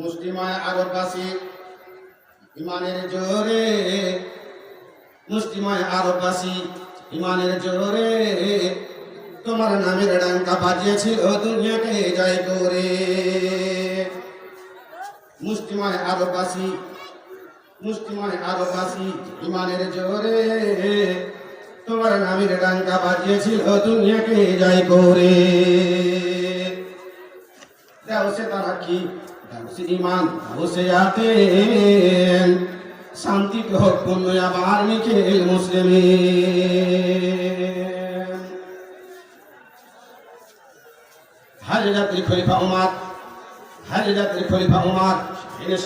মুসলিমায় আরববাসী ইমানের জোরে, মুসলিমায় আরববাসী ইমানের জোরে তোমার নামের ডাঙ্কা বাজিয়েছিল দুনিয়াকে জয় করে। মুসলিমায় আরববাসী, মুসলিমায় আরববাসী ইমানের জোরে তোমার নামের ডাঙ্কা বাজিয়েছিল দুনিয়াকে জয় করে। দাও সে তারা কি, দাও সে ইমান, দাও সে আতেন, শান্তিতে হোক পূর্ণ আবার নিখিল মুসলিমিন। হর জাতির খলিফা উমর, হর জাতির খলিফা উমর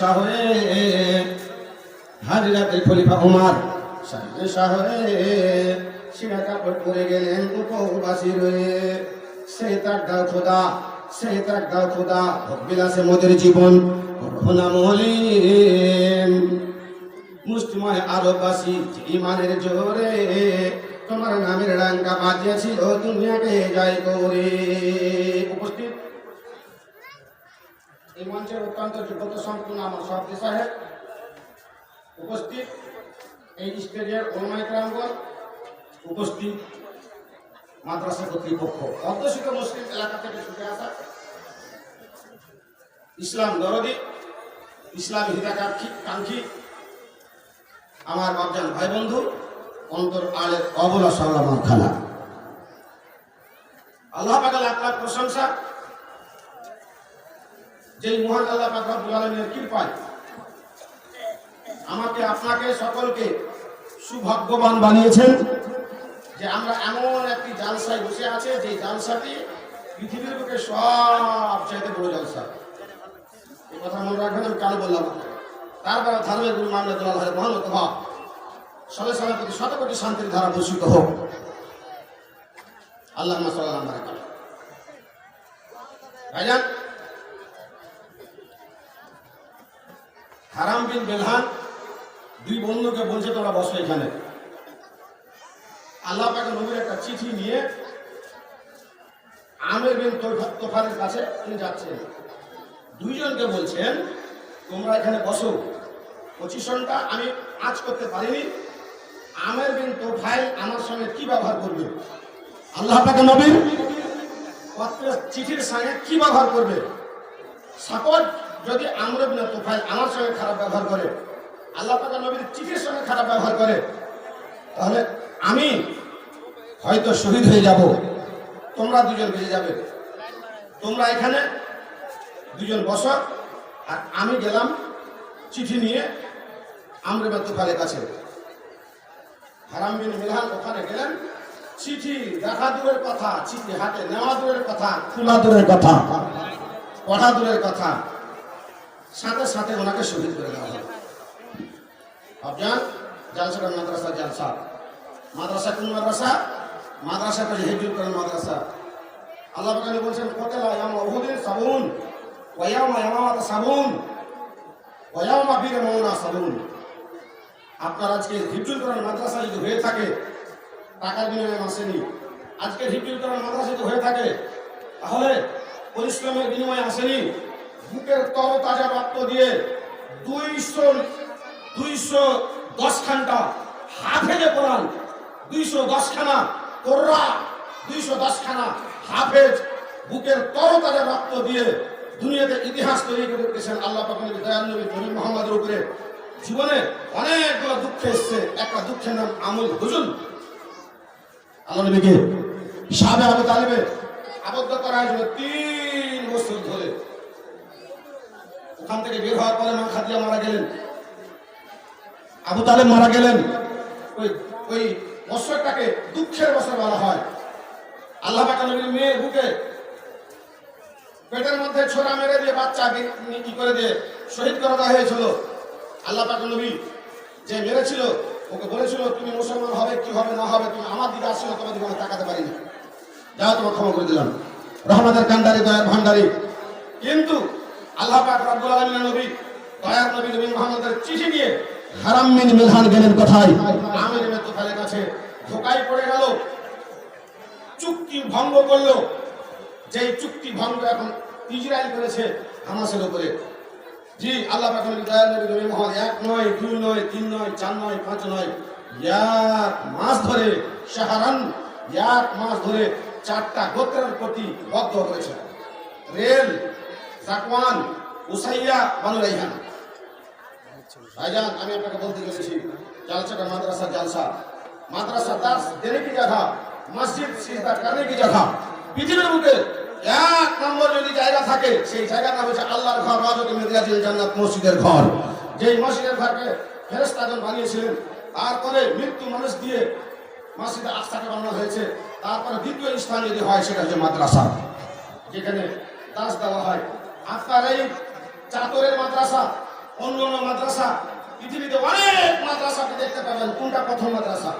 শাহ হয়ে, হর জাতির খলিফা উমর শাহ হয়ে সিনা কাপড় পরে গেলেন উপবাসী রয়ে। সেই তার দাও খোদা, সেই তার দাও খোদা বিলাসে মোদের জীবন রহনা মলিন। মুসলিমায় আরববাসী ইমানের জোরে তোমার নামের ডাঙ্কা বাজিয়েছিল দুনিয়াকে জয় করে। উপস্থিত এই মঞ্চের অত্যন্ত যোগ্যতা সম্পূর্ণ আমার সভাপতি সাহেব, উপস্থিত এই স্টেজের ওলামায়ে কেরামগণ, উপস্থিত মাদ্রাসা কর্তৃপক্ষ, অধ্যুষিত মুসলিম এলাকা থেকে ছুটে আসা ইসলাম দরদি, ইসলামী হিতাকাঙ্ক্ষী আমার বাপজান ভাই বন্ধু, অন্তর আলের অবলা সাল্লামার খানা, আল্লাহ পাক লাখ লাখ প্রশংসা যেই মহান আল্লাহ পাক রব্বুল আলামিনের কৃপায় আমাকে আপনাকে সকলকে সৌভাগ্যবান বানিয়েছেন যে আমরা এমন একটি জালসায় বসে আছে যে জালসাটি পৃথিবীর বুকে সব চাইতে বড় জালসা। এই কথা মনে রাখবেন, আমি কাল বললাম। তারপরে ধার্মিক গুরু মামলাতুল্লাহ মহানত ভাব সবে সবার প্রতি শতকোটি শান্তির ধারা বর্ষিত হোক। আল্লাহ ভাইজান, হারাম বিন বেলহান দুই বন্ধুকে বলছে তোমরা বসো এখানে। আল্লাহ পাকের নবীর একটা চিঠি নিয়ে আমের বিন তোফালের কাছে তিনি যাচ্ছেন। দুইজনকে বলছেন তোমরা এখানে বসো, পজিশনটা আমি আজ করতে পারিনি। আমের বিন তোফাইল আমার সঙ্গে কি ব্যবহার করবে, আল্লাহ পাকের নবীর পত্রের চিঠির সঙ্গে কি ব্যবহার করবে। সাপোজ যদি আমর বিন তোফাইল আমার সঙ্গে খারাপ ব্যবহার করে, আল্লাহ পাকের নবীর চিঠির সঙ্গে খারাপ ব্যবহার করে, তাহলে আমি হয়তো শহীদ হয়ে যাব, তোমরা দুজন বেঁচে যাবে। তোমরা এখানে দুজন বসো, আর আমি গেলাম চিঠি নিয়ে আমর বিন তোফাইলের কাছে। হারাম বিন মিলহান ওখানে গেলেন, চিঠি দেখা দূরের কথা, চিঠি হাতে নেওয়া দূরের কথা, খোলা দূরের কথা, পড়া দূরের কথা, সাথে সাথে ওনাকে শহীদ করে দেওয়া হয়। ভাবজান, জালসাটা মাদ্রাসা জালসা। মাদ্রাসা কোন মাদ্রাসা? মাদ্রাসা করে হিজরত করেন মাদ্রাসা। আল্লাহ পাক বলছেন কতলা ইয়ামা উহুদিন সাবুন ওয়া ইয়ামা ইয়ামাত সাবুন ওয়া ইয়ামা বীর মাউনা সাবুন। আপনার আজকে হিজরত করেন মাদ্রাসা যদি হয়ে থাকে, টাকার বিনিময়ে আসেনি। আজকে হিজরত করেন মাদ্রাসা যদি হয়ে থাকে, তাহলে পরিশ্রমের বিনিময়ে আসেনি। বুকের তরতাজা রক্ত দিয়ে 210 খানটা হাফেজে কোরআন, 210 খানা কোরআন, 210 খানা হাফেজ বুকের তরতাজা রক্ত দিয়ে দুনিয়াতে ইতিহাস তৈরি করে রেখেছেন আল্লাহ পাক নবী দয়াল নবী নবী মুহাম্মদের উপরে। জীবনে অনেকগুলো দুঃখ এসছে, একটা দুঃখের নাম আমল হুজুন। আল্লাহ নবীকে সাহাবে আবু তালিবে আবদ্ধ করা হয়েছিল 3 বছর ধরে। ওখান থেকে বের হওয়ার পরে মা খাদিজা মারা গেলেন, আবু তালেব মারা গেলেন। ওই বছরটাকে দুঃখের বছর বলা হয়। আল্লাহ পাক নবীর মেয়ের বুকে পেটের মধ্যে ছোরা মেরে দিয়ে বাচ্চা কি করে দিয়ে শহীদ করে দেওয়া হয়েছিল। আল্লাহ পাক নবী যে মেরেছিল ওকে বলেছিল তুমি মুসলমান হবে কি হবে না হবে, তুমি আমার দিকে আসছিল, তোমার দিকে আমি তাকাতে পারিনি, যাও তোমার ক্ষমা করে দিলাম, রহমতের কান্ডারি দয়ার ভান্ডারি। কিন্তু আল্লাহ পাক রব্বুল আলামিনের নবী দয়ার নবী নবী মুহাম্মদের চিঠি নিয়ে হারাম বিন মিলহান গেলেন কোথায়? আমির বিন তোফাইলের কাছে। ধোকায় পড়ে গেল, চুক্তি ভঙ্গ করলো। যেই চুক্তি ভঙ্গ এখন ইসরায়েল করেছে হামাসের উপরে। জি আল্লাহ পাক দয়াল নবী মোহাম্মদ 1 নয় 2 নয় 3 নয় 4 নয় 5 নয় এক মাস ধরে শাহরান এক মাস ধরে 4টা গোত্রের প্রতি বদ্ধ করেছেন। রেল, জাকওয়ান, উসাইয়া, বানু রাইহান। ভাইজান আমি আপনাকে বলতে চলেছি জালসাটা মাদ্রাসা জালসা, মাদ্রাসা দাস দেনে কি জায়গা, মসজিদ সিজদা করনে কি জায়গা। পৃথিবীর বুকে এক নম্বর যদি জায়গা থাকে সেই জায়গার নাম হচ্ছে আল্লাহর ঘর, রাজতে মিরাজুল জান্নাত, মসজিদের ঘর। যেই মসজিদের ঘরকে ফেরেশতাগণ বানিয়েছিলেন, তারপরে মৃত্যু মানুষ দিয়ে মসজিদে আকসাকে বানানো হয়েছে। তারপরে দ্বিতীয় স্থান যদি হয় সেটা হচ্ছে মাদ্রাসা, যেখানে দাস দেওয়া হয়। আপনার এই চাতরের মাদ্রাসা, অন্যান্য মাদ্রাসা, পৃথিবীতে অনেক মাদ্রাসা আপনি দেখতে পাবেন। কোনটা প্রথম মাদ্রাসা?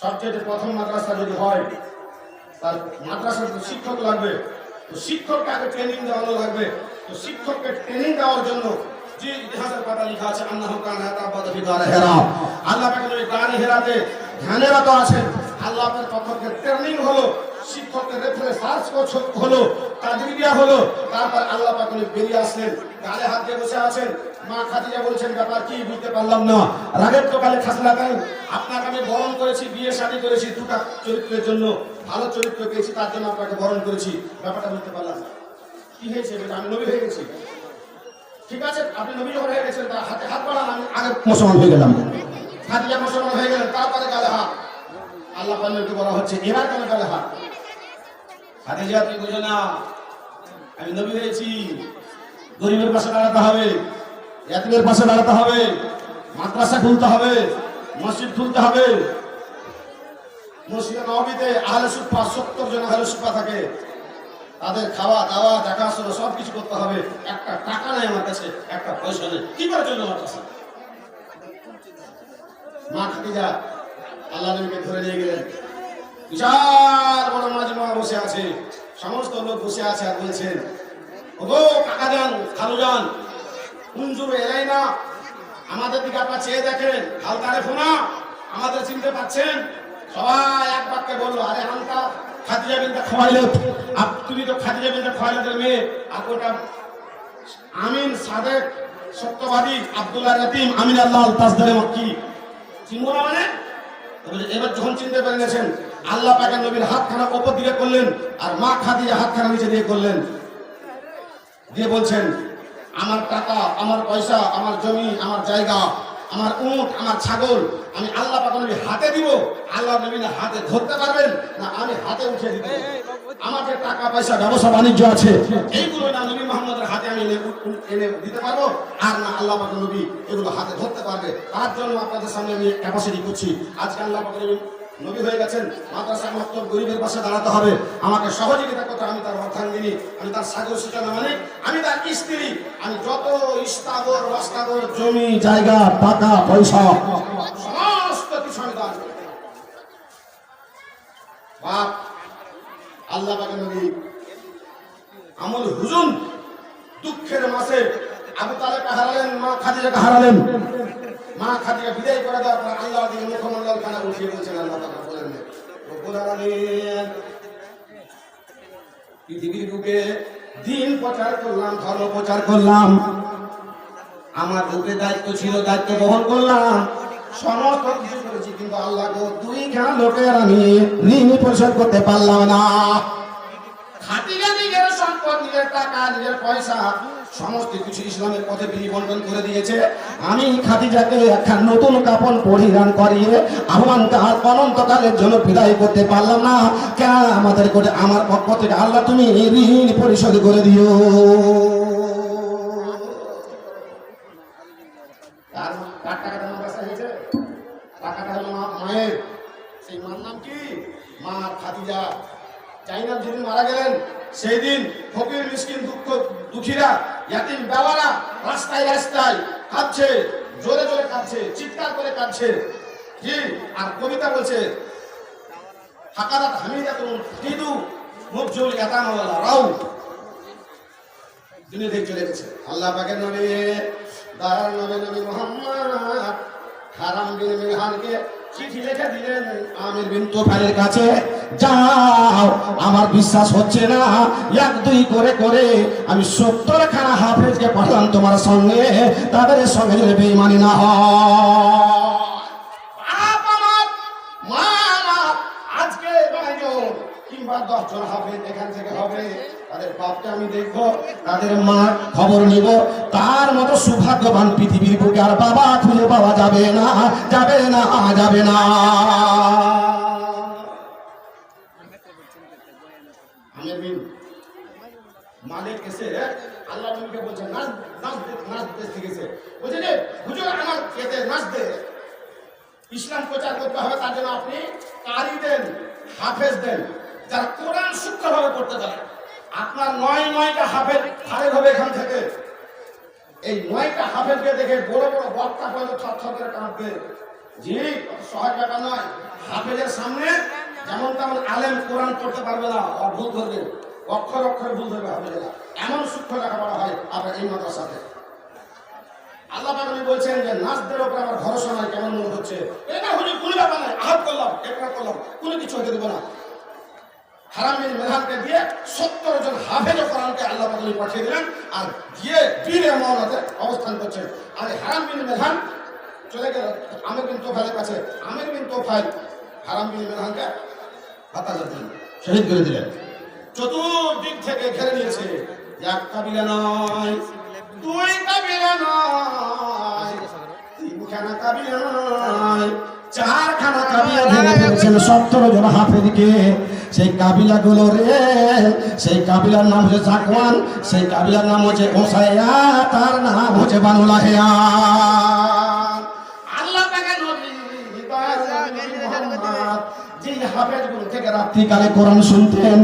সবচেয়ে প্রথম মাদ্রাসা যদি হয়, তার মাদ্রাসার শিক্ষক লাগবে, তো শিক্ষককে আগে ট্রেনিং দেওয়ানো লাগবে। তো শিক্ষককে ট্রেনিং দেওয়ার জন্য যে ইতিহাসের পাতা লেখা আছে, আল্লাহ কান হাতাবাদি গানে হেরা, আল্লাহ পাকের ওই গানে হেরাতে ধ্যানেরা তো আছেন। আল্লাহ পাকের পক্ষে ট্রেনিং হলো, শিক্ষকের রেফারেন্স সার্চ হলো, তাদরিবিয়া হলো। তারপর আল্লাহ পাক বেরিয়ে আসলেন, গালে হাত দিয়ে বসে আছেন। মা খাদিজা বলছেন, ব্যাপার কি বুঝতে পারলাম না, রাগের তো কালে খাসলা কেন? আপনাকে আমি বরণ করেছি, বিয়ে শাদী করেছি, দুটা চরিত্রের জন্য, ভালো চরিত্র পেয়েছি, তার জন্য আপনাকে বরণ করেছি, ব্যাপারটা বুঝতে পারলাম না। কি হয়েছে? আমি নবী হয়ে গেছি। ঠিক আছে, আপনি নবী যখন হয়ে গেছেন, তার হাতে হাত বাড়ান, আমি আগে মুসলমান হয়ে গেলাম। খাদিজা মুসলমান হয়ে গেলেন, তারপরে গালে হাত। আল্লাহ পাকের বলা হচ্ছে এবার কেন গালে হাত? খাদিজা তুই বুঝো না, আমি নবী হয়েছি। গরিবের পাশে দাঁড়াতে হবে, ইয়াতীমের পাশে দাঁড়াতে হবে, মাদ্রাসা খুলতে হবে, মসজিদ খুলতে হবে। মসজিদে নববীতে আহলে সুফা 70 জন আহলে সুফা থাকে, তাদের খাওয়া দাওয়া দেখাশোনা সবকিছু করতে হবে। একটা টাকা নেই আমার কাছে, একটা পয়সা নেই, কি করে চলবে মাদ্রাসা? মা খাদিজা আল্লাহ নবীকে ধরে নিয়ে গেলেন। বিশাল বড় মাজমা বসে আছে, সমস্ত লোক বসে আছে, আর বলছেন, ওগো কাকা যান, খালু যান, কুঞ্জুর এলাই না, আমাদের দিকে আপনার চেয়ে দেখেন, হালকা রেখো না, আমাদের চিনতে পারছেন? সবাই এক বাক্যে বললো, আরে হালকা খাদিজা বিনতে খোয়াইলত, তুমি তো খাদিজা বিনতে খোয়াইলতের মেয়ে। আর ওটা আমিন সাদেক সত্যবাদী আব্দুল্লাহ ইয়াতিম আমিন আল্লাহ তাজদারে মক্কি, চিনবো না মানে? এবার যখন চিনতে পেরে গেছেন, আল্লাহ পাকের নবীর হাতখানা উপর দিকে করলেন, আর মা খাদিজা হাতখানা নিচে দিয়ে করলেন, দিয়ে বলছেন, আমার টাকা, আমার পয়সা, আমার জমি, আমার জায়গা, আমার উট, আমার ছাগল আমি আল্লাহ পাকের নবীর হাতে দিব। আল্লাহ নবীর হাতে ধরতে পারবেন না, আমি হাতে উঠিয়ে দিব। আমার যে টাকা পয়সা ব্যবসা বাণিজ্য আছে, এইগুলো না নবী মুহাম্মদের হাতে আমি এনে দিতে পারবো, আর না আল্লাহ পাকের নবী এগুলো হাতে ধরতে পারবে। তার জন্য আপনাদের সামনে আমি ক্যাপাসিটি করছি। আজকে আল্লাহ পাকের নবী হয়ে গেছেন, মাদ্রাসা মাত্র গরিবের পাশে দাঁড়াতে হবে, আমাকে সহযোগিতা করতে, আমি তার অর্থাঙ্গিনী, আমি তার সাগর সূচনা, মানে আমি তার স্ত্রী, আমি যত ইস্তাগর রাস্তাগর জমি জায়গা টাকা পয়সা সমস্ত কিছু আমি দান করি। বাপ আল্লাহ পাকের নবী আমল হুজুন দুঃখের মাসে আবু তালেবকে হারালেন, মা খাদিজাকে হারালেন। মা খাদিজা বিদায় করে দেওয়ার পর আল্লাহ দিয়ে মুখমণ্ডল খানা উঠিয়ে বলছেন, আল্লাহ তাআলা বলেন, রব্বুল আলামিন, পৃথিবীর বুকে দিন প্রচার করলাম, ধর্ম প্রচার করলাম, আমার বুকে দায়িত্ব ছিল, দায়িত্ব বহন করলাম, সমস্ত কিছু করেছি, কিন্তু আল্লাহ গো, 2খানা লোকের আমি ঋণ পরিশোধ করতে পারলাম না। খাদিজা নিজের সম্পদ, নিজের টাকা, নিজের পয়সা সমস্ত কিছু ইসলামের পথে বিনিবন্টন করে দিয়েছে। আমি খাদিজাকে একখান নতুন কাপড় পরিধান করিয়ে আহ্বানকার অনন্তকালের জন্য বিদায় করতে পারলাম না। কেন আমাদের করে আমার পক্ষ থেকে আল্লাহ তুমি ঋণ পরিশোধ করে দিও। টাকাটা হলো মায়ের, সেই মার নাম কি? মা খাদিজা। জাইনাব যেদিন মারা গেলেন, সেই দিন ফকির মিসকিন দুঃখীরা ইয়াতিম বেওয়ারা রাস্তায় রাস্তায় কাঁদছে, জোরে জোরে কাঁদছে, চিৎকার করে কাঁদছে। জি, আর কবিতা বলছে, হাকারাত হামিদাতুন ফিদু মুবজুল ইয়াতামা রাউ, দুনিয়া থেকে চলে গেছে। আল্লাহ পাকের নবী দারার নবী মুহাম্মদ হারাম বিন মিলহানকে চিঠি লিখে দিলেন আমির বিন তুফাইলের কাছে, যাও আমার বিশ্বাস হচ্ছে না, 1-2 করে করে আমি 70 খানা হাফেজকে পাঠালাম তোমার সঙ্গে, তাদের সঙ্গে যদি বেঈমানি না হয়। বাপ আমার, মা আমার, আজকে 9 জন কিংবা 10 জন হাফেজ এখান থেকে হবে, তাদের বাপকে আমি দেখবো, তাদের মা খবর নিব, তার মতো সৌভাগ্যবান পৃথিবীর বুকে আর বাবা খুঁজে পাওয়া যাবে না, যাবে না, যাবে না। আমির বিন মালিক এসে আল্লাহ নবীকে বলছে নাচ নাচ নাচ দেখতে গেছে, বলছে যে হুজুর আমার খেতে নাচ দে, ইসলাম প্রচার করতে হবে, তার জন্য আপনি কারি দেন, হাফেজ দেন, যারা কোরআন শুদ্ধভাবে পড়তে পারে। আপনার 9টা হাফেজ ফারেক হবে এখান থেকে। এই 9টা হাফেজকে দেখে বড় বড় বক্তা পর্যন্ত থরথর করে কাঁপবে। জি, সহজ ব্যাপার নয়। হাফেজের সামনে যেমন তেমন আলেম কোরআন পড়তে পারবে না, আর ভুল ধরবে, অক্ষর অক্ষর ভুল ধরবে হাফেজেরা। এমন সূক্ষ্ম লেখাপড়া হয় আপনার এই মাদ্রাসাতে। আল্লাহ পাক বলছেন যে নাচদের উপর আমার ভরসা নাই, কেমন মনে হচ্ছে এটা হুজুর কোনো ব্যাপার নাই, আহাত করলাম একবার করলাম, কোনো কিছু হতে দেবো না। হারাম বিন মেলহানকে দিয়ে 70 জন হাফেজ কোরআনকে আল্লাহ পাক পাঠিয়ে দিলেন, আর গিয়ে বীরে মওলাতে অবস্থান করছেন। আর হারাম বিন মেলহান চলে গেল আমির বিন তুফাইলের কাছে। আমির বিন তুফাইল হারাম বিন মেলহানকে হত্যা করে দিলেন, শহীদ করে দিলেন। চতুর্দিক থেকে ঘিরে নিয়েছে, 1 কাবিলা নয়, 2 কাবিলা নয়, 3খানা কাবিলা নয়, 4খানা কাবিলা ধরে ফেলেছেন 70 জন হাফেজকে। সেই কাবিলা গুলো রে, সেই কাবিলার নাম হচ্ছে জাকওয়ান, সেই কাবিলার নাম হচ্ছে ওসাইয়া, তার নাম হচ্ছে বানু লাহিয়া। আল্লাহ পাকের নবী মুহাম্মদ যে হাফেজগুলো থেকে রাত্রিকালে কোরআন শুনতেন,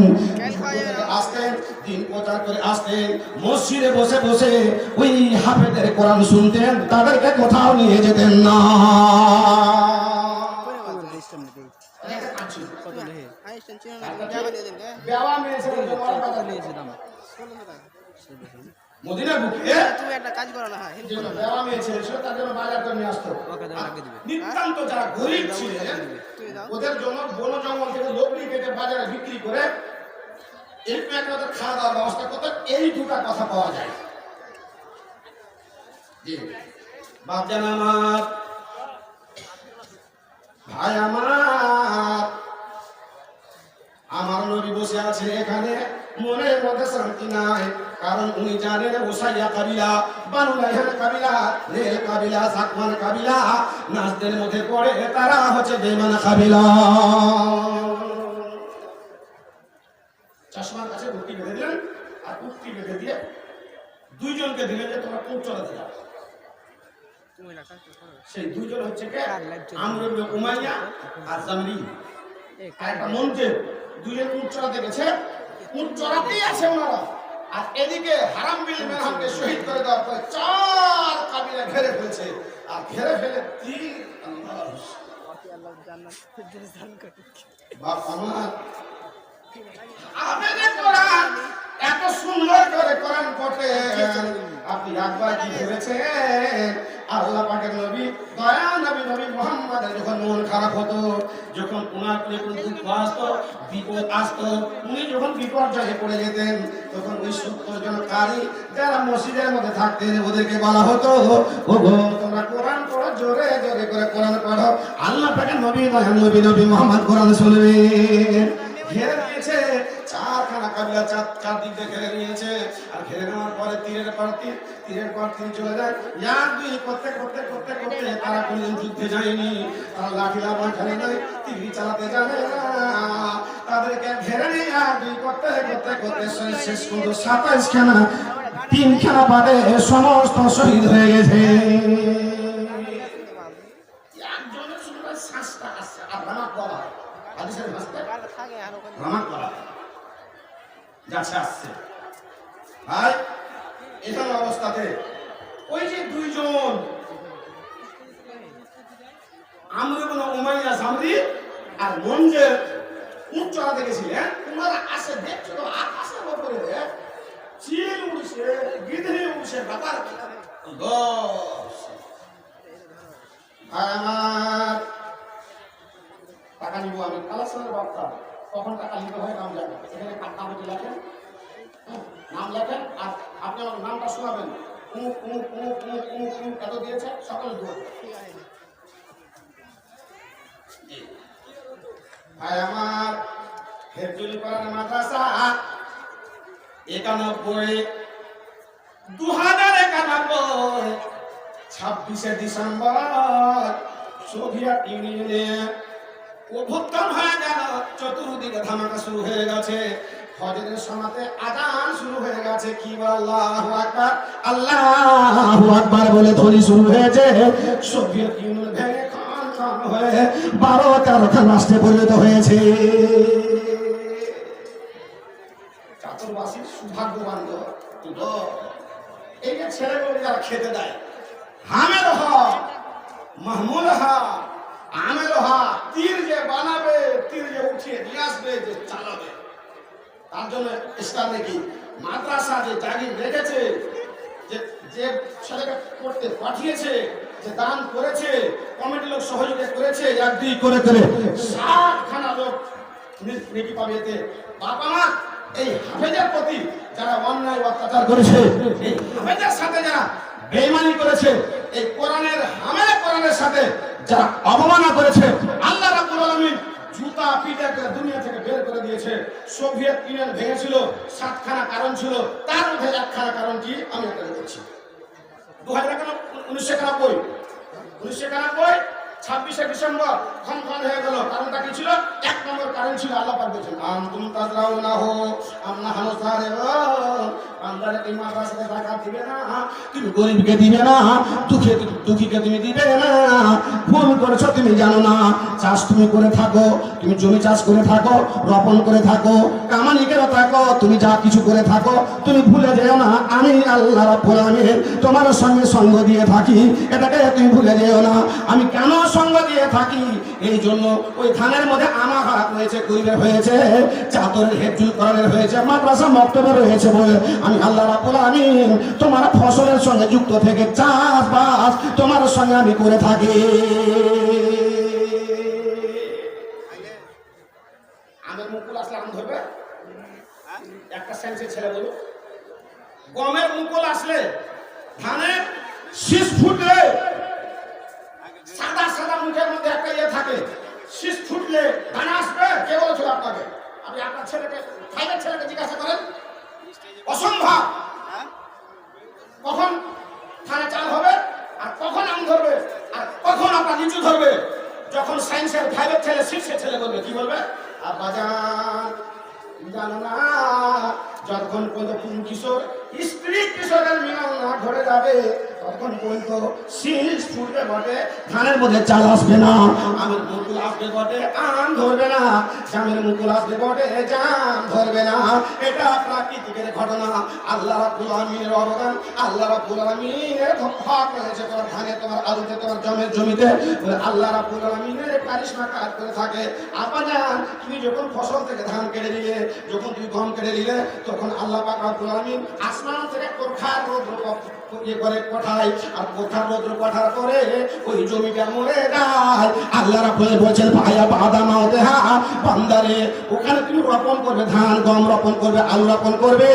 আসতেন, দিন প্রচার করে আসতেন, মসজিদে বসে বসে ওই হাফেজের কোরআন শুনতেন, তাদেরকে কোথাও নিয়ে যেতেন না। মদিনার বুকে তুমি একটা কাজ করো না, দেওয়া মেয়ে ছেলে ছিল, তার জন্য বাজার করে নিয়ে আসতো। নিতান্ত যারা গরিব ছিলেন ওদের জন্য বন জঙ্গল থেকে লোকড়ি কেটে বাজারে বিক্রি করে এরকম একটা খাওয়া দাওয়ার ব্যবস্থা করতো। এই 2টা কথা পাওয়া যায়। বাপজান আমার, ভাই আমার, আমার নবী বসে আছেন এখানে, মনের মধ্যে শান্তি নাই, কারণ উনি জানেন ওসাইয়া কাবিলা, বানু লাহিয়া কাবিলা, রেল কাবিলা, জাকওয়ান কাবিলা নাচদের মধ্যে পড়ে, তারা হচ্ছে বেঈমান কাবিলা। চশমার কাছে উক্তি বেঁধে দিলেন, আর উক্তি বেঁধে দিয়ে 2 জনকে দিলেন যে তোমরা কোর্ট চলে দিলাম। সেই 2 জন হচ্ছে কে? আমর ইবনে উমাইয়া আর জামরি। একটা মন্ত্রে 2 জন উট চড়াতে গেছে, উট চড়াতেই আছে ওনারা, আর এদিকে হারাম বিন মেলহানকে শহীদ করে দেওয়ার পরে 4 কাবিলা ঘেরে ফেলছে, আর ঘেরে ফেলে 3 বাপ আমার আবেদন কোরআন এত সুন্দর করে কোরআন পড়তে আপনি একবার কি ভেবেছেন? আল্লাহ পাকের নবী দয়া নবী নবী মুহাম্মদের যখন মন খারাপ হতো, যখন ওনার কোনো দুঃখ আসতো, বিপদ আসতো, উনি যখন বিপর্যয়ে পড়ে যেতেন, তখন ওই 70 জন কারি যারা মসজিদের মধ্যে থাকতেন ওদেরকে বলা হতো, ওগো তোমরা কোরআন পড়ো, জোরে জোরে করে কোরআন পড়ো। আল্লাহ পাকের নবী দয়া নবী নবী মুহাম্মদ কোরআন শুনবেন। ঘেরে নিয়েছে 4খানা কাবিলা, 4 দিক দিয়ে ঘেরে নিয়েছে, আর ঘেরে নেওয়ার পরে তীরের পর তীর চলে যায়। 1-2 করতে করতে করতে করতে তারা কোনদিন যুদ্ধে যায়নি, তারা লাঠি লাগান জানে না, তীর চালাতে জানে না, তাদেরকে ঘেরে নিয়ে 1-2 করতে করতে করতে শেষ করলো 27খানা, 3খানা বাদে সমস্ত শহীদ হয়ে গেছে। একজনের শুধু শ্বাসটা আসছে, আর রামাক বলা হয় হাদিসের ভাষায় রামাক বলা হয়, যাচ্ছে আসছে। ভাই এখানে অবস্থাতে ওই যে 2 জন আমর ইবনে উমাইয়া জামরি আর মঞ্জের উট চড়াতে গেছিলেন, ওনারা আসে দেখছিল আকাশের উপরে চিল উড়ছে, গিধনি উড়ছে, ব্যাপার আমার টাকা নিব আমি কালেকশনের বার্তা, কখন টাকা নিতে হয় নাম জানেন, এখানে কাগজে লেখেন, নাম লেখেন আর আপনি আমার নামটা শোনাবেন, এত দিয়েছে সকলে দোয়া। ভাই আমার হেফজুল কোরআন মাদ্রাসা 2091 26শে ডিসেম্বর সোভিয়েত ইউনিয়নে অভ্যুত্থান হয়ে গেল, চতুর্দিকে ধামাকা শুরু হয়ে গেছে, ফজরের সময়তে আযান শুরু হয়ে গেছে, কি আল্লাহু আকবার আল্লাহু আকবার বলে ধ্বনি শুরু হয়েছে, সোভিয়েত ইউনিয়ন ভেঙে খান খান হয়ে 12-13টা রাষ্ট্রে পরিণত হয়েছে। চাতুর্বাসীর সৌভাগ্যবান তো এই যে ছেলেগুলো যারা খেতে দেয়, হামেদ হক মাহমুদ হক আমের হক, তীর যে বানাবে, তীর যে উঠিয়ে নিয়ে আসবে, যে চালাবে, তার জন্য ইসলামে কি মাদ্রাসা যে জাগির রেখেছে, যে ছেলেকে পড়তে পাঠিয়েছে, যে দান করেছে, কমিটির লোক সহযোগিতা করেছে, 1-2 করে 7খানা লোক নেকি পাবে। এতে বাবা মা এই হাফেজের প্রতি যারা অন্যায় অত্যাচার করেছে, এই হাফেজের সাথে যারা বেঈমানি করেছে, এই কোরআনের হামেল কোরআনের সাথে যারা অবমাননা করেছে, আল্লাহ রাব্বুল আলামিন জুতা পিটা করে দুনিয়া থেকে বের করে দিয়েছে। সোভিয়েত ইউনিয়ন ভেঙেছিল, 7খানা কারণ ছিল, তার মধ্যে 1খানা কারণ কি আমি আপনাকে বলছি। 1991 26শে ডিসেম্বর খনখন হয়ে গেল। কারণটা কি ছিল? 1 নম্বর কারণ ছিল আল্লাহ পাক বলেছেন আনতুম তাজরাউনাহু আমনা হানুসারিউন, বান্দারে কি মাদ্রাসাতে টাকা দিবে না, তুমি গরিবকে দিবে না, দুঃখীকে তুমি দিবে না, ভুল করেছো তুমি জানো না। চাষ তুমি করে থাকো, তুমি জমি চাষ করে থাকো, রোপণ করে থাকো, কামানি করে থাকো, তুমি যা কিছু করে থাকো, তুমি ভুলে যেও না আমি আল্লাহ রাব্বুল আলামিন তোমার সঙ্গে সঙ্গ দিয়ে থাকি, এটাকে তুমি ভুলে যেও না। আমি কেন সঙ্গ দিয়ে থাকি? এই জন্য ওই ধানের মধ্যে আমার হাত হয়েছে, গরিবের হয়েছে, চাদরের হেফজুল কোরআনের হয়েছে, মাদ্রাসা মক্তবের হয়েছে বলে আমি আল্লাহ রাব্বুল আলামিন তোমার ফসলের সঙ্গে যুক্ত থেকে চাষবাস তোমার সঙ্গে আমি করে থাকি। আমের মুকুল আসলে আম ধরবে? একটা সেন্সের ছেলে বলো, গমের মুকুল আসলে, ধানের শীষ ফুটলে, সাদা সাদা মুখের মধ্যে একটা ইয়ে থাকে, শীষ ফুটলে দানা আসবে? কে বলেছিল আপনাকে? আপনি আপনার ছেলেকে, ফাইভের ছেলেকে জিজ্ঞাসা করেন, অসম্ভব। কখন ধানে চাল হবে, আর কখন আম ধরবে, আর কখন আপনার লিচু ধরবে? যখন সায়েন্সের 5-এর ছেলে 6-এর ছেলে বলবে, কি বলবে? আব্বাজান জানো না, যখন কোন কিশোর স্ত্রী কিশোরের মিলন না ঘরে যাবে, তখন পর্যন্ত শীষ ফুটবে বটে, ধানের মধ্যে চাল আসবে না, আমের মুকুল আসবে বটে, আম ধরবে না, জামের মুকুল আসবে বটে, জাম ধরবে না। এটা প্রাকৃতিকের ঘটনা, আল্লাহ রাব্বুল আলামিনের অবদান, আল্লাহ রাব্বুল আলামিনের হক রয়েছে তোমার ধানে, তোমার আলুতে, তোমার জমের জমিতে, আল্লাহ রাব্বুল আলামিনের কারিশমা কাজ করে থাকে। আব্বাজান তুমি যখন ফসল থেকে ধান কেটে দিলে, যখন তুমি গম কেটে দিলে, তখন আল্লাহ পাক রব্বুল আলামিন আসমান থেকে কোঠার রৌদ্র ইয়ে করে পাঠায়, আর কোঠার রৌদ্র পাঠার পরে ওই জমিটা মরে যায়। আল্লাহ রাব্বুল বলেছেন ভাইয়া বাদামা দেহা বান্দারে, ওখানে তুমি রোপণ করবে, ধান গম রোপণ করবে, আলু রোপণ করবে,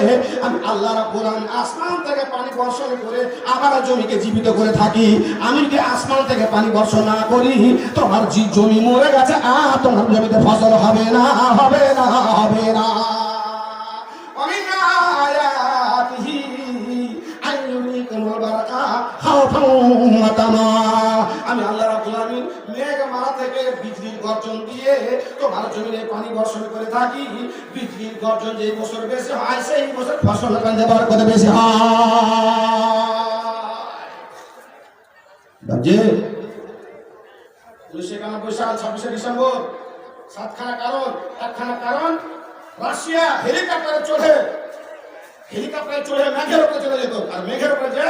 আমি আল্লাহ রাব্বুল আলামিন আসমান থেকে পানি বর্ষণ করে আবার জমিকে জীবিত করে থাকি। আমি যদি আসমান থেকে পানি বর্ষণ না করি, তোমার জমি মরে গেছে, আর তোমার জমিতে ফসল হবে না, হবে না, হবে না। আমি আল্লাহ রাব্বুল আলামিন মেঘমালা থেকে বিজলির গর্জন দিয়ে তোমার জমিনে পানি বর্ষণ করে থাকি। বিজলির গর্জন যে বছর বেশি হয়, সেই বছর ফসল কান্দে বরকত বেশি হয়। 1991 সাল 26শে ডিসেম্বর 7খানা কারণ, 1খানা কারণ রাশিয়া হেলিকপ্টারে চড়ে মেঘের উপরে চলে যেত, আর মেঘের উপরে যে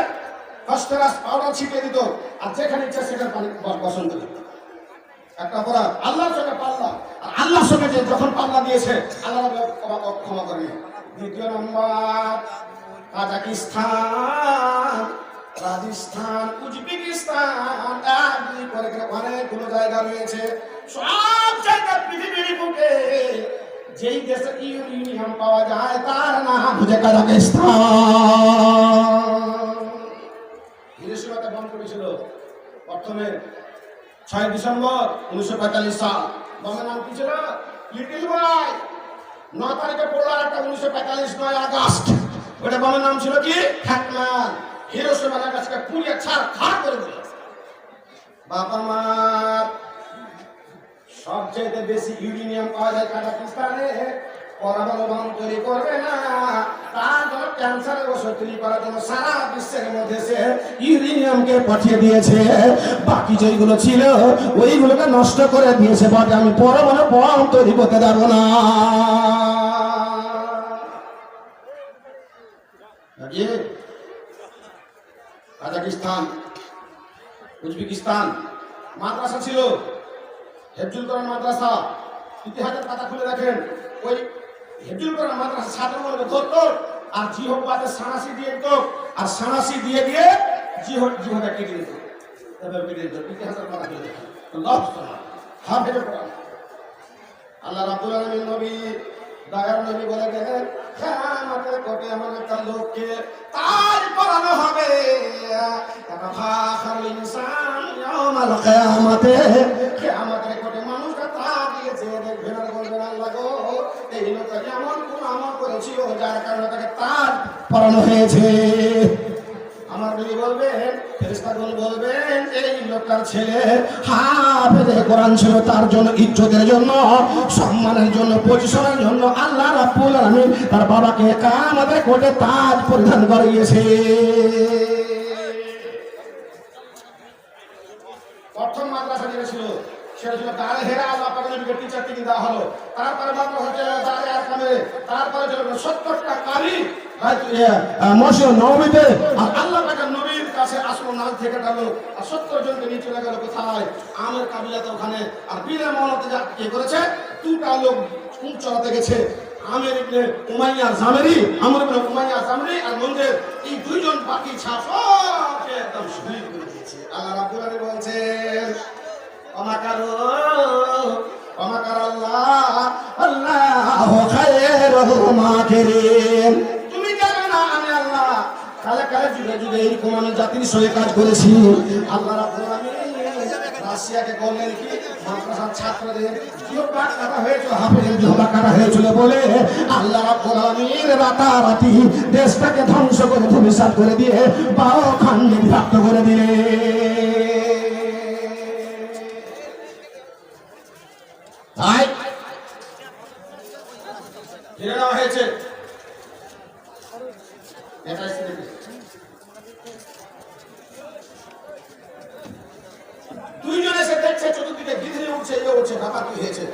ফসফরাস পাউডার ছিটিয়ে দিত, আর যেখানে ইচ্ছা সেখানে পানি বর্ষণ দিত। একটা অপরাধ, আল্লাহর সঙ্গে পাল্লা, আর আল্লাহর সঙ্গে যে যখন পাল্লা দিয়েছে আল্লাহ ক্ষমা করেনি। দ্বিতীয় নম্বর, কাজাকিস্তান রাজস্থান, উজবেকিস্তান, অনেকগুলো জায়গা রয়েছে। সব জায়গা পৃথিবীর বুকে যেই দেশে ইউরেনিয়াম পাওয়া যায় তার নাম হচ্ছে কাজাখস্তান। হিরোশিমাতে বম করেছিল প্রথমে 6 ডিসেম্বর 1945 সাল। বমের নাম কি ছিল? Little boy. 9 তারিখে পড়লো একটা 1945 9 আগস্ট। ওটা বমের নাম ছিল কি? হ্যাটম্যান। হিরোশিমা নাগাসাকি পুড়িয়ে ছারখার করে দিল। বাবা মার সবচেয়ে বেশি ইউরেনিয়াম পাওয়া যায় কাজাখস্তানে। পরমাণু বোম তৈরি করবে না, তার জন্য ক্যান্সারের ওষুধ তৈরি করার জন্য সারা বিশ্বের মধ্যে সে ইউরেনিয়ামকে পাঠিয়ে দিয়েছে। বাকি যেগুলো ছিল ওইগুলোকে নষ্ট করে দিয়েছে। বলে আমি পরমাণু বোম তৈরি করতে দেবো না। কাজাখস্তান, উজবেকিস্তান মাদ্রাসা ছিল, হেফজুল কোরআন মাদ্রাসা। ইতিহাসের পাতা খুলে দেখেন, ওই হেফজুল কোরআন মাদ্রাসা ছাত্রগুলোকে ধরতো আর জিহবাদে সানাসি দিয়ে দিত, আর সানাসি দিয়ে দিয়ে জিহটা কেটে দিত। ইতিহাসের পাতা খুলে দেখেন। হাফেজ কোরআন আল্লাহ রাব্বুল আলামিন নবী দয়ার নবী বলে গেলেন, কিয়ামতের কোটে এমন একটা লোককে তাজ পরানো হবে। ফাখারুল ইনসান ইয়াউমাল কিয়ামাতে, কিয়ামতের কোটে মানুষটা তাজ দিয়েছে। দেখবেন আর বলবেন, আল্লাহ গো, এই লোকটা এমন কোন আমল করেছিল যার কারণে তাকে তাজ পরানো হয়েছে। আমার নবী বলবেন, ফেরেশতাগণ বলবেন, এই লোকটার ছেলে হাফেজে কোরআন ছিল, তার জন্য ইজ্জতের জন্য, সম্মানের জন্য, পজিশনের জন্য আল্লাহ রাব্বুল আলামিন তার বাবাকে কিয়ামতের কোটে তাজ পরিধান করিয়েছে। প্রথম মাদ্রাসা যেটা ছিল সেটা ছিল দারে হেরা। আল্লাহ পাকের নবীকে টিচার থেকে দেওয়া হলো। তারপরে মাদ্রাসা ছিল দারে আরকামে, তারপরে ছিল 70টা কারি মসজিদ নববীতে। আর আল্লাহ পাকের নবীর কাছে আসলো নাল থেকে গেল, আর 70 জনকে নিয়ে চলে গেল কোথায়? আমের কাবিলাতে ওখানে। আর বিনা মহলতে যা কি করেছে, 2টা লোক উট চড়াতে গেছে। আমের ইবনে উমাইয়া জামরি, আমর ইবনে উমাইয়া জামরি আর মন্দের এই 2 জন বাকি সবকে একদম শহীদ করে দিয়েছে। আল্লাহ রাব্বুল আলামিন বলছেন, অমাকারু অমাকার আল্লাহ আল্লাহু খায়রুল মাকিরিন। তুমি জানো না আমি আল্লাহ কালে কালে যুগে যুগে এরকম আমি জাতির সঙ্গে কাজ করেছি। আল্লাহ রাব্বুল আলামিন রাশিয়াকে বললেন কি, মাদ্রাসার ছাত্রদের জিহ্বা কাটা হয়েছিল, হাফেজের জিহ্বা কাটা হয়েছিল বলে আল্লাহ রাব্বুল আলামিন রাতারাতি দেশটাকে ধ্বংস করে ভূমিসাৎ করে দিয়ে 12 খণ্ডে বিভক্ত করে দিলেন। তাই ফিরে নেওয়া হয়েছে। দুইজন এসে দেখছে চতুর্দিকে গিধে উঠছে, ইয়ে উঠছে, ব্যাপার কি হয়েছে?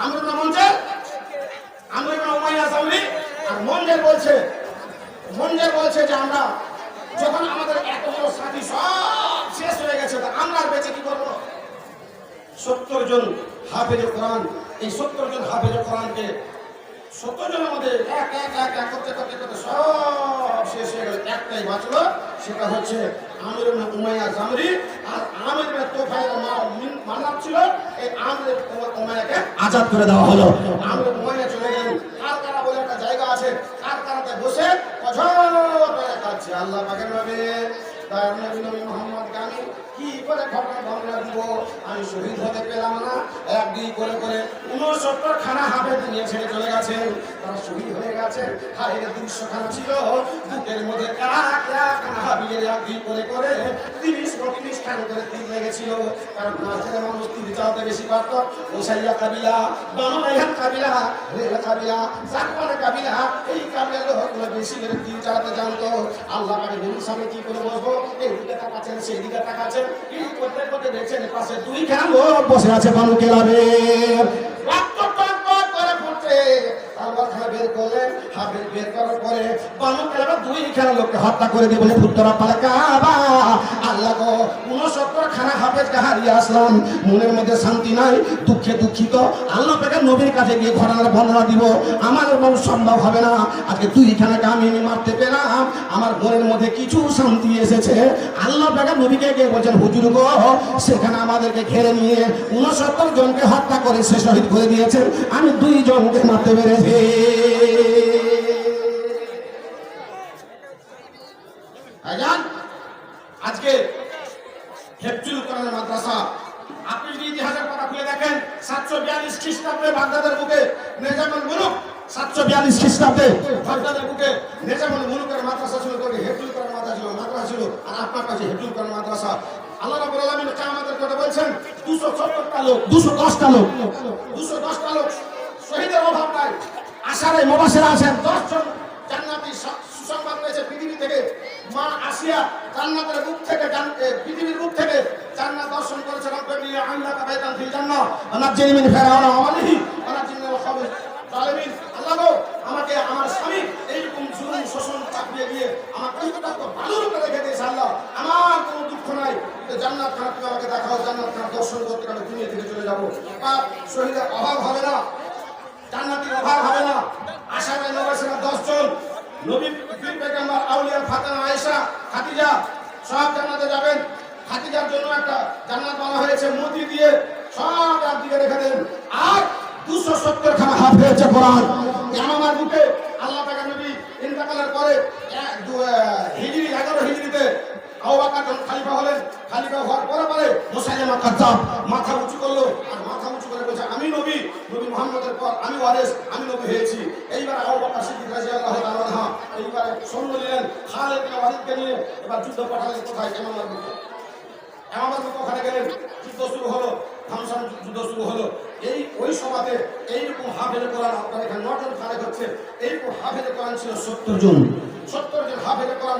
আমর ইবনে মঞ্জের, আমর ইবনে উমাইয়া জামরি আর মঞ্জের বলছে যে আমরা যখন আমাদের এত বড় সাথী সব শেষ হয়ে গেছে, আমরা বেঁচে কি করবো? 70 জন হাফেজে কোরআন, এই 70 জন হাফেজে কোরআনকে 70 জনের মধ্যে এক করতে সব শেষ হয়ে গেল। একটাই বাঁচলো, সেটা হচ্ছে আমির ইবনে উমাইয়া জামরি। আর আমির ইবনে তোফায়েল মান্নাব ছিল, এই আমির ইবনে উমাইয়াকে আজাদ করে দেওয়া হলো। আমির ইবনে উমাইয়া চলে গেলেন কারকারা বলে একটা জায়গা আছে, কারকারাতে বসে বছর ধরে কাটছে। আল্লাহ পাকের নবী দয়ার নবী মুহাম্মদ গানি কি করে ঘটনা ঘটনা দিব, আমি শহীদ হতে পেলাম না। 1-2 করে 69 খানা হাফেজ নিয়ে ছেড়ে চলে গেছেন, তারা শহীদ হয়ে গেছে। হাইরে 200 খানা ছিল, বুকের মধ্যে হাবিলের 1-2 করে 30 খানা করে তীর লেগেছিল। কারণ নাচের মানুষ তীর চালাতে বেশি পারত। ওসাইয়া কাবিলা, বানাইয়া কাবিলা, রেলা কাবিলা, জাকওয়ানা কাবিলা, এই কাবিলার লোকগুলো বেশি করে তীর চালাতে জানতো। আল্লাহ পাকের নবীর সামনে কি করে বসবো? এই দিকে তাকাচ্ছেন, সেই দিকে তাকাচ্ছেন, এই করতে করতে দেখছেন পাশে 2 খানা লোক বসে আছে বানু কেলাবে। রক্ত টকবক করে পড়ছে। আল্লাহ খানা বের করলেন, হাফেজ বের করার পরে বানু কেলাবে 2 খানা লোককে হত্যা করে দিয়ে বলে, পুত্তরা পালা কাবা, আল্লাহ গো 69 খানা হাফেজকে হারিয়ে আসলাম, মনের মধ্যে শান্তি নাই, দুঃখে দুঃখিত। আল্লাহ পাকের নবীর কাছে গিয়ে ঘটনার বর্ণনা দিব, আমার সম্ভব হবে না। আজকে 2 খানাকে আমি মারতে পেলাম, আমার মনের মধ্যে কিছু শান্তি এসেছে। আল্লাহ পাক নবীকে গিয়ে বলছেন, হুজুর গো, সেখানে আমাদেরকে ঘেরে নিয়ে 69 জনকে হত্যা করে সে শহীদ করে দিয়েছেন, আমি 2 জনকে মারতে পেরেছি। আজকে হেফজুল কোরআন মাদ্রাসা, আপনি যদি ইতিহাসের কথা খুলে দেখেন, 742 খ্রিস্টাব্দে বাগদাদের বুকে নিজামুল মুলুক, 742 খ্রিস্টাব্দে বাগদাদের বুকে নিজামুল মুলুকের মাদ্রাসা ছিল, তবে হেফজুল কোরআন মাদ্রাসা ছিল। আর আপনার কাছে হেফজুল কোরআন মাদ্রাসা, আল্লাহ রাব্বুল আলামিন কিয়ামতের কথা বলছেন, 270টা লোক, 210টা লোক, 210টা লোক শহীদের অভাব নাই। আশারে মুবাশশিরা আছেন 10 জন জান্নাতি সুসংবাদ পেয়েছে পৃথিবী থেকে। মা আসিয়া জান্নাতের বুক থেকে, পৃথিবীর বুক থেকে জান্নাত দর্শন করেছে। রব্বি আল্লাহ বাইতান ফিল জান্নাহ ওয়া নাজ্জিনি মিন ফিরআউনা ওয়া মালিহি ওয়া নাজ্জিনি মিনাল কওমিজ জালিমিন। আল্লাহ গো, আমাকে আমার স্বামী এইরকম জুলুম শোষণ চাপিয়ে দিয়ে আমার কতটা ভালো করে রেখে দিয়েছে। আল্লাহ, আমার কোনো দুঃখ নাই, জান্নাত খানা তুমি আমাকে দেখাও, জান্নাত খানা দর্শন করতে আমি দুনিয়া থেকে চলে যাবো। আর শহীদের অভাব হবে না, জান্নাতের অভাব হবে না। আশারায়ে মুবাশশিরা 10 জন, নবী পয়গম্বর আউলিয়া ফাতেমা আয়েশা খাদিজা সব জান্নাতে যাবেন। খাদিজার জন্য একটা জান্নাত বলা হয়েছে মতি দিয়ে, সব একদিকে রেখে দেন। আর 270 খানা হাফেজ কোরআন ইয়ামামার বুকে আল্লাহ পাক নবী ইন্তেকালের পরে হিজরি 11 হিজরিতে আবু বকর যখন খলিফা হলেন, খলিফা হওয়ার পরে মুসাইলিমা কাজ্জাব মাথা উঁচু করলো, আর মাথা উঁচু করে বলছে, আমি নবী মুহাম্মদের পর আমি ওয়ারিস, আমি নবী হয়েছি। এইবার আবু বকর সিদ্দিক রাদিয়াল্লাহু তাআলা আনহু এইবার সৈন্য নিলেন, খালিদ বিন ওয়ালিদকে নিয়ে এবার যুদ্ধ পাঠালেন কোথায়? ইয়ামামার বুকে। ইয়ামামার বুকে ওখানে গেলেন, যুদ্ধ শুরু হলো, ধামসান যুদ্ধ শুরু হলো। ওই সভাতে এইরকম হাফেজে কোরআন, আপনার এখানে 9 জন ফারেক হচ্ছে, এইরকম হাফেজে কোরআন ছিল 70 জন। 70 জন হাফেজে কোরআন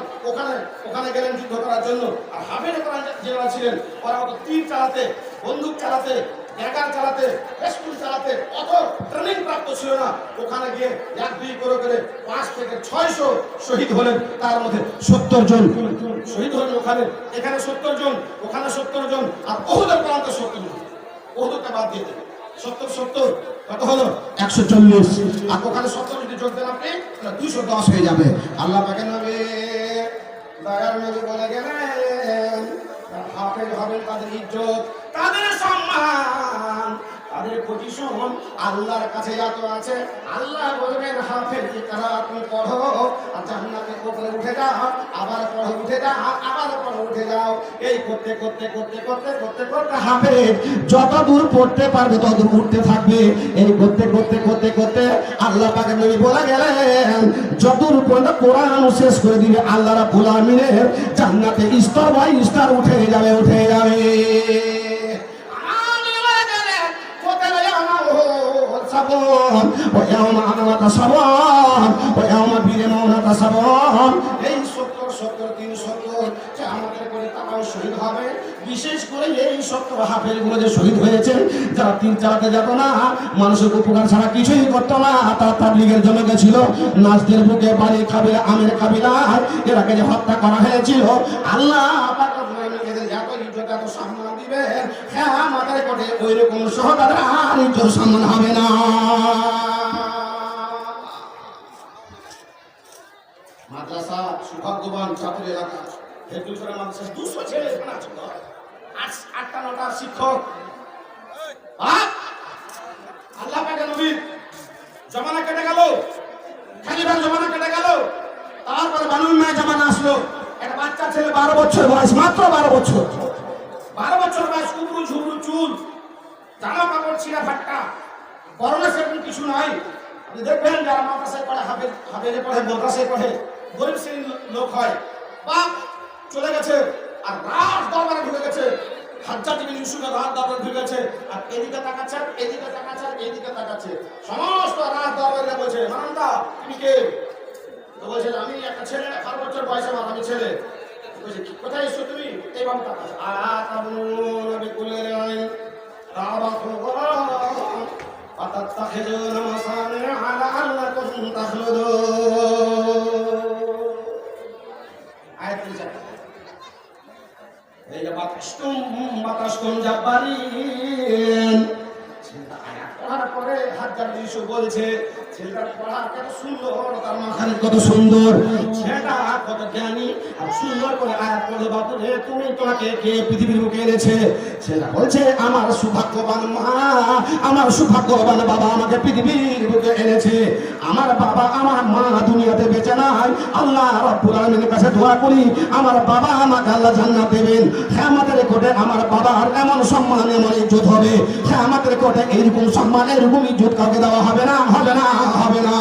ওখানে গেলেন যুদ্ধ করার জন্য। আর হাফেজে কোরআন যারা ছিলেন, ওরা অত তীর চালাতে, বন্দুক চালাতে, ড্যাগার চালাতে, পিস্তল চালাতে অত ট্রেনিং প্রাপ্ত ছিল না। ওখানে গিয়ে 1-2 করে 5 থেকে 600 শহীদ হলেন। তার মধ্যে 70 জন শহীদ হলেন ওখানে। এখানে 70 জন, ওখানে 70 জন, আর ওহুদের প্রান্তে 70 জন। ওহুদকে বাদ দিয়ে দেন, 70 কত হলো? 140। আর ওখানে 70 যদি যোগ দেন আপনি, তাহলে 210 হয়ে যাবে। আল্লাহ পাক নবী দয়ার নবী বলে গেলেন, হাফেজ হবেন তাদের ইজ্জত, তাদের সম্মান, তাদের পজিশন আল্লাহর কাছে যত আছে, আল্লাহ বলবেন হাফেজ তারা তুমি পড়ো, আর জান্নাতের উপরে উঠে যাও, আবার পড়ো, উঠে যাও, আবার পড়ো, উঠে যাও। এই করতে করতে করতে করতে করতে করতে হাফেজ যত দূর পড়তে পারবে তত দূর উঠতে থাকবে। এই করতে করতে করতে করতে আল্লাহ পাকের নবী বলে গেলেন, যত দূর পর্যন্ত কোরআন শেষ করে দিবে, আল্লাহ রাব্বুল আমিনের জান্নাতে স্তর বাই স্তর উঠে যাবে, উঠে যাবে। এই 70 আমাদের করে তারাও শহীদ হবে। বিশেষ করে এই 70 হাফেজ গুলো যে শহীদ হয়েছে, যারা তীর চালাতে যেত না, মানুষের উপকার ছাড়া কিছুই করতো না, তারা তাবলীগের জন্য গেছিল। নাজদের বুকে বাড়ি কাবিলা, আমের কাবিলা, এরাকে যে হত্যা করা হয়েছিল, আল্লাহ এত সম্মান দিবে, হ্যাঁ আমাদের কোটে ওই রকম সহদাদের আর ইজ্জত সম্মান হবে না। মাদ্রাসা সৌভাগ্যবান ছাত্র এলাকা, হেফজুল কোরআন মাদ্রাসা 200 ছেলে এখানে আছে, 8টা-9টা শিক্ষক। আল্লাহ পাকের নবীর জমানা কেটে গেল, খালিফার জমানা কেটে গেল, তারপরে বানু উমাইয়া জমানা আসলো। একটা বাচ্চা ছেলে 12 বছর বয়স, মাত্র 12 বছর, 12 বছর বয়স, কুবরু ঝুবরু চুল, জামা কাপড় ছিঁড়া ফাট্টা, পরনে সেরকম কিছু নাই। আপনি দেখবেন যারা মাদ্রাসায় পড়ে, হাফেজে পড়ে, মাদ্রাসায় পড়ে, গরিব শ্রেণীর লোক হয়, বাপ চলে গেছে আর রাজ দরবারে ঢুকে গেছে, হাজ্জাজ বিন ইউসুফের রাজ দরবারে ঢুকে গেছে, আর এদিকে তাকাচ্ছে, এদিকে তাকাচ্ছে, এদিকে তাকাচ্ছে, সমস্ত রাজ দরবারে বলছে, মানন্দা তুমি কে? তো বলছে আমি একটা ছেলে, 12 বছর বয়স আমার, আমি ছেলে। বলছে কোথায় এসছো তুমি? এই বাবু তাকাচ্ছে, আতামুনা বিকুল্লি আইন রাবাতুল্লাহ আতাত্তাখিজুনা মাসানিআ লাআল্লাকুম তাখলুদুন। আয়াত পড়ছে, এই যে বাতাসতুম জাব্বারিন, ছেলেটা আয়াত পড়ার পরে হাজ্জাজ বিন ইউসুফ বলছে, ছেলেটার পড়া কত সুন্দর, তার মাখানে কত সুন্দর, ছেলেটা কত জ্ঞানী আর সুন্দর করে আয়াত পড়ে বাপু রে তুমি তোমাকে কে পৃথিবীর বুকে এনেছে সেটা বলছে আমার সৌভাগ্যবান মা আমার সৌভাগ্যবান বাবা আমাকে পৃথিবীর বুকে এনেছে আমার বাবা আমার মা দুনিয়াতে বেঁচে নাই আল্লাহ রাব্বুল আলামিনের কাছে দোয়া করি আমার বাবা আমাকে আল্লাহ জান্নাত দেবেন কিয়ামতের কোটে আমার বাবার এমন সম্মান এমন ইজ্জত হবে কিয়ামতের কোটে এইরকম সম্মান এরকম ইজ্জত কাউকে দেওয়া হবে না হবে না হবে না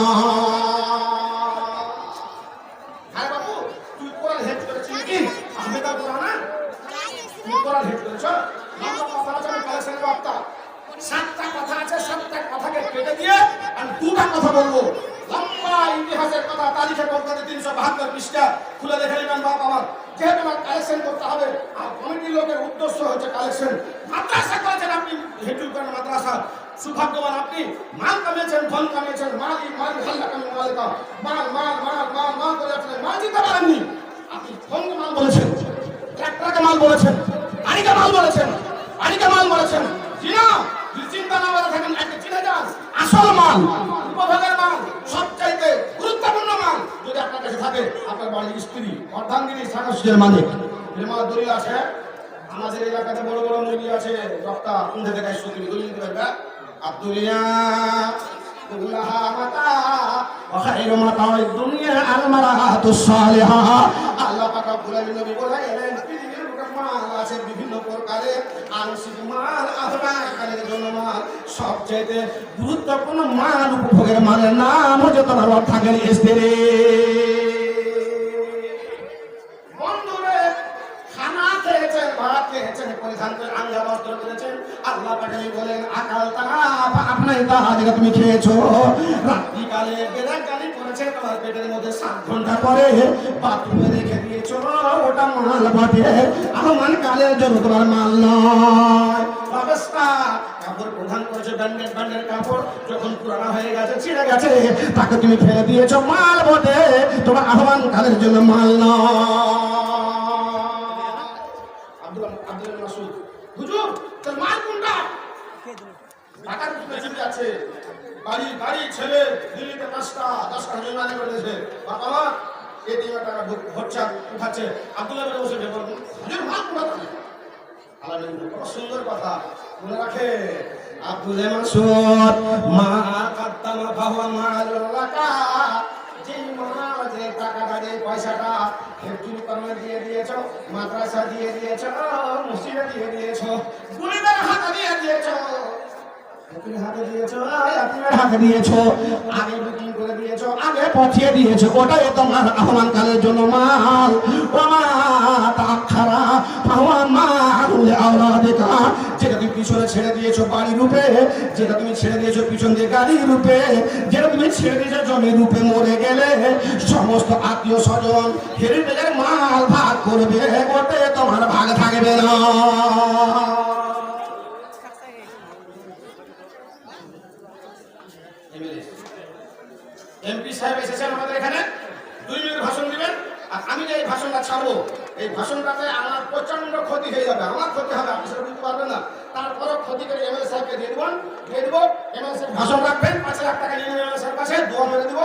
আরে বাবু তুই কোরআন হেড করেছিস কি আহমেদা কোরআন তুই কোরআন হেড করেছ আমরা কথা আছে কালেকশন বার্তা সাতটা কথা আছে সাতটা কথাকে কেটে দিয়ে আমি দুটা কথা বলবো লম্বা ইতিহাসের কথা তারিখে বলতে 372 পৃষ্ঠা খুলে দেখে নেবেন বাপ আমার যেহেতু আমার কালেকশন করতে হবে আর কমিটির লোকের উদ্দেশ্য হচ্ছে কালেকশন মাদ্রাসা করেছেন আপনি হেটুল করেন মাদ্রাসা সৌভাগ্যবান আপনি মাল কামিয়েছেন ধন কামিয়েছেন মাল হাল্লা কামি মালিকা মাল করে আসলে মাল দিতে পারেননি আপনি ধনকে মাল বলেছেন ট্রাক্টরকে মাল বলেছেন গাড়িকে মাল বলেছেন জি না চিন্তা না করে থাকেন একটা চিনে যান আসল মাল উপভোগের মাল সবচাইতে গুরুত্বপূর্ণ মাল যদি আপনার কাছে থাকে আপনার বাড়ির স্ত্রী অর্ধাঙ্গিনী সাকাশের মালিক এর দলিল আছে আমাদের এলাকাতে বড় বড় মুরগি আছে রক্তা কোন থেকে গাছ তুমি দলিল দিতে পারবে আব্দুলিয়া কুল্লাহা মাতা ওয়া খায়রু মাতা'আদ দুনিয়া আল মারাতুস সালিহা আল্লাহ পাক রব্বুল আলামিন নবী বলেন পৃথিবীর বুকে মাল আছে বিভিন্ন প্রকারের আংশিক মাল আহমাকালের জন্য মাল সবচেয়ে গুরুত্বপূর্ণ মাল উপভোগের মালের নাম হচ্ছে তোমার অর্থাঙ্গিনী স্ত্রী বন্ধুরে খানা খেয়েছেন ভাত খেয়েছেন পরিধান করে আঙ্গা বস্ত্র করেছেন আল্লাহ পাক বলেন আকাল তাহা আপনার তাহা যেটা তুমি খেয়েছো রাত্রিকালে বেদাগানি করেছে তোমার পেটের মধ্যে 7 ঘন্টা পরে বাথরুমে রেখে দিয়েছো ওটা মাল বটে আহমান কালের জন্য তোমার মাল নয় অবস্থা কাপড় প্রধান করেছে ব্যান্ডের কাপড় যখন পুরানো হয়ে গেছে ছিঁড়ে গেছে তাকে তুমি ফেলে দিয়েছো মাল বটে তোমার আহমান কালের জন্য মাল নয় আব্দুল মাসুদ হুজুর তোর মাল কোনটা টাকার পিছনে ছুটে আছে বাড়ি ছেলে দিল্লিতে 10টা জরিমানা করে দিয়েছে বাবা মা এই দিয়ে টাকা ভরছা উঠাচ্ছে আব্দুল্লাহ বলে বসে হুজুর মাল কোনটা আল্লাহ কত সুন্দর কথা মনে রাখে আব্দুল মাসুদ মা কাদ্দামা ফাহুয়া মালুল লাকা যে মাল যে টাকাটা যে পয়সাটা হেফজুল কোরআন দিয়ে দিয়েছো মাদ্রাসা দিয়ে দিয়েছো মসজিদে দিয়ে দিয়েছো গুলিদের হাতে দিয়ে দিয়েছো তুমি হাতে দিয়েছো হাতে দিয়েছো আগে বুকিং করে দিয়েছো আগে পৌঁছে দিয়েছো ওটাই তোমার আহ্বান কালের জন্য মাল ও মা তাখারা ফাওয়া মারুল আওলাদিকা যেটা তুমি পিছনে ছেড়ে দিয়েছো বাড়ি রূপে যেটা তুমি ছেড়ে দিয়েছো পিছন দিয়ে গাড়ি রূপে যেটা তুমি ছেড়ে দিয়েছো জমি রূপে মরে গেলে সমস্ত আত্মীয় স্বজন হেরিটেজের মাল ভাগ করবে ওতে তোমার ভাগ থাকবে না এমপি সাহেব এসেছেন আমাদের এখানে 2 মিনিট ভাষণ দিবেন আর আমি যে এই ভাষণটা ছাড়বো এই ভাষণটাতে আমার প্রচন্ড ক্ষতি হয়ে যাবে আমার ক্ষতি হবে আপনি সেটা বুঝতে পারবেন না তারপরও ক্ষতি করে এমএলএ সাহেবকে দিয়ে দেবো এমএলএ সাহেব ভাষণ রাখবেন 5 লাখ টাকা নিয়ে এমএলএ সাহেব কাছে দোয়া মেরে দেবো